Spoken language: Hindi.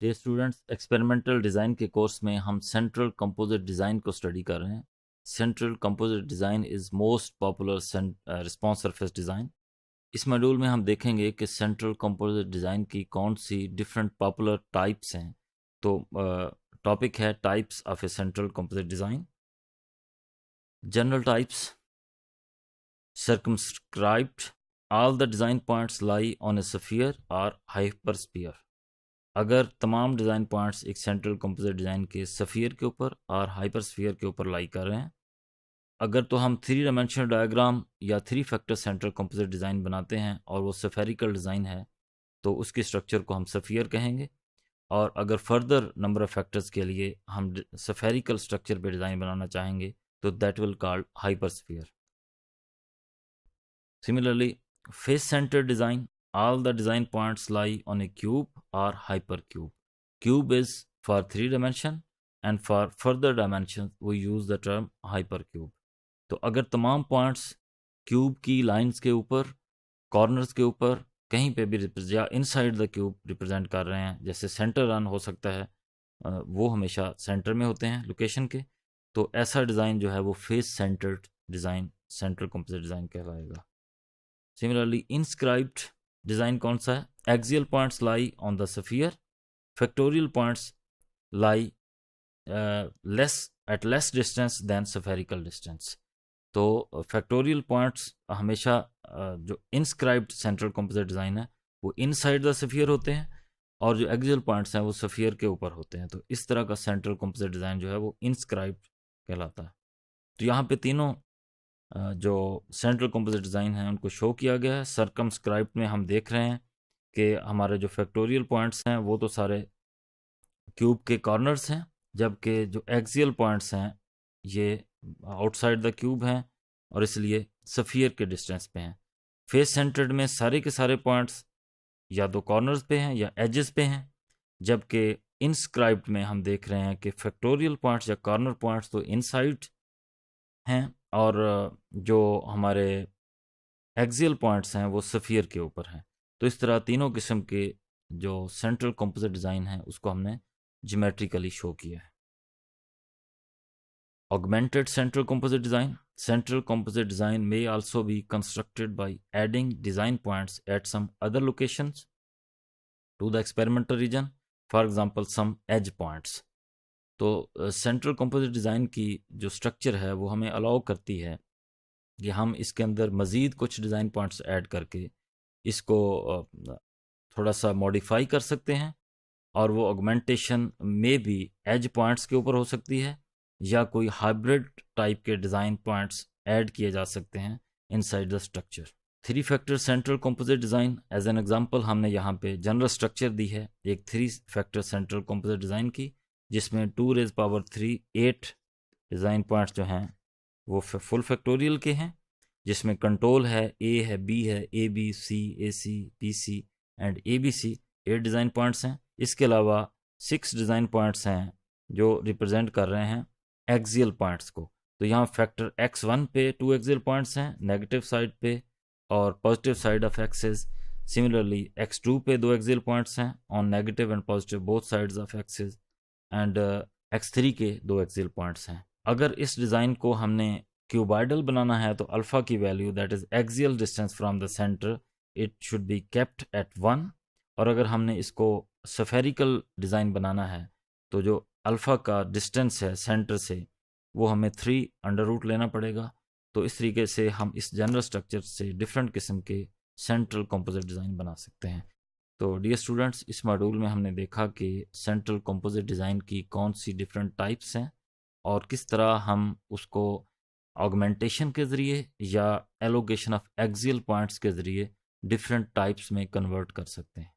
डियर स्टूडेंट्स, एक्सपेरिमेंटल डिज़ाइन के कोर्स में हम सेंट्रल कंपोजिट डिज़ाइन को स्टडी कर रहे हैं। Central composite design is most popular response surface design. इस मॉड्यूल में हम देखेंगे कि सेंट्रल कंपोजिट डिज़ाइन की कौन सी डिफरेंट पॉपुलर टाइप्स हैं। तो टॉपिक है types of A central composite design. General types: circumscribed, all the design points lie on a sphere or hypersphere। अगर तमाम डिज़ाइन पॉइंट्स एक सेंट्रल कंपोजिट डिज़ाइन के सफ़ियर के ऊपर और हाइपरस्फीयर के ऊपर लाई कर रहे हैं, अगर तो हम 3 डायमेंशनल डायग्राम या 3 फैक्टर सेंट्रल कंपोजिट डिज़ाइन बनाते हैं और वो स्फेरिकल डिज़ाइन है तो उसकी स्ट्रक्चर को हम सफ़ियर कहेंगे। और अगर फर्दर नंबर ऑफ फैक्टर्स के लिए हम स्फेरिकल स्ट्रक्चर पे डिज़ाइन बनाना चाहेंगे तो that will called hypersphere. Similarly, face-centered design, all the design points lie on a cube or hypercube. Cube is for 3 dimension and for further dimensions we use the term hypercube. तो अगर तमाम पॉइंट्स क्यूब की लाइंस के ऊपर, कॉर्नर्स के ऊपर कहीं पे भी या इनसाइड द क्यूब रिप्रेजेंट कर रहे हैं, जैसे सेंटर रन हो सकता है, वो हमेशा सेंटर में होते हैं लोकेशन के, तो ऐसा डिज़ाइन जो है वो face centred design central composite design कहलाएगा। Similarly, inscribed डिज़ाइन कौन सा है? Axial points lie on the sphere, factorial points lie at less distance than spherical distance। तो फैक्टोरियल पॉइंट्स हमेशा जो inscribed सेंट्रल कंपोजिट डिज़ाइन है वो इनसाइड द स्फीयर होते हैं और जो एक्सियल पॉइंट्स हैं वो स्फीयर के ऊपर होते हैं। तो इस तरह का सेंट्रल कंपोजिट डिज़ाइन जो है वो inscribed कहलाता है। तो यहाँ पे तीनों जो सेंट्रल कंपोजिट डिज़ाइन है उनको शो किया गया है। सर्कमस्क्राइब्ड में हम देख रहे हैं कि हमारे जो फैक्टोरियल पॉइंट्स हैं वो तो सारे क्यूब के कॉर्नर्स हैं, जबकि जो एक्सियल पॉइंट्स हैं ये आउटसाइड द क्यूब हैं और इसलिए सफ़ियर के डिस्टेंस पे हैं। फेस सेंटर्ड में सारे के सारे पॉइंट्स या तो कॉर्नर्स पे हैं या एजेस पे हैं, जबकि इंस्क्राइब्ड में हम देख रहे हैं कि फैक्टोरियल पॉइंट्स या कॉर्नर पॉइंट्स तो इनसाइड हैं और जो हमारे एक्सियल पॉइंट्स हैं वो सफ़ियर के ऊपर हैं। तो इस तरह तीनों किस्म के जो सेंट्रल कंपोजिट डिज़ाइन है उसको हमने ज्योमेट्रिकली शो किया है। Augmented central composite design: central composite design may also be constructed by adding design points at some other locations to the experimental region, for example some edge points. तो सेंट्रल कंपोजिट डिज़ाइन की जो स्ट्रक्चर है वो हमें अलाउ करती है कि हम इसके अंदर मज़ीद कुछ डिज़ाइन पॉइंट्स ऐड करके इसको थोड़ा सा मॉडिफाई कर सकते हैं, और वो ऑगमेंटेशन में भी एज पॉइंट्स के ऊपर हो सकती है या कोई हाइब्रिड टाइप के डिज़ाइन पॉइंट्स ऐड किए जा सकते हैं inside the structure. 3 factor central composite design as an example हमने यहाँ पे जनरल स्ट्रक्चर दी है एक 3 फैक्टर सेंट्रल कंपोजिट डिज़ाइन की, जिसमें 2⁻³ 8 डिज़ाइन पॉइंट्स जो हैं वो फुल फैक्टोरियल के हैं, जिसमें कंट्रोल है, ए है, बी है, A B C, A C, P C and A B C 8 design points हैं। इसके अलावा 6 डिज़ाइन पॉइंट्स हैं जो रिप्रेजेंट कर रहे हैं एक्सियल पॉइंट्स को। तो यहाँ फैक्टर x1 पे 2 एक्सियल पॉइंट्स हैं नेगेटिव साइड पे और positive side of axis. Similarly x2 पे 2 एक्सियल पॉइंट्स हैं on negative and positive both sides of axis and x3 के 2 एक्सियल पॉइंट्स हैं। अगर इस डिज़ाइन को हमने क्यूबाइडल बनाना है तो अल्फ़ा की value that is axial distance from the centre it should be kept at 1, और अगर हमने इसको स्फेरिकल डिज़ाइन बनाना है तो जो अल्फ़ा का डिस्टेंस है सेंटर से वो हमें 3 लेना पड़ेगा। तो इस तरीके से हम इस जनरल स्ट्रक्चर से डिफरेंट किस्म के सेंट्रल कंपोजिट डिज़ाइन बना सकते हैं। तो डियर स्टूडेंट्स, इस मॉड्यूल में हमने देखा कि सेंट्रल कंपोजिट डिज़ाइन की कौन सी डिफरेंट टाइप्स हैं और किस तरह हम उसको ऑगमेंटेशन के ज़रिए या एलोकेशन ऑफ एक्सियल पॉइंट्स के ज़रिए डिफरेंट टाइप्स में कन्वर्ट कर सकते हैं।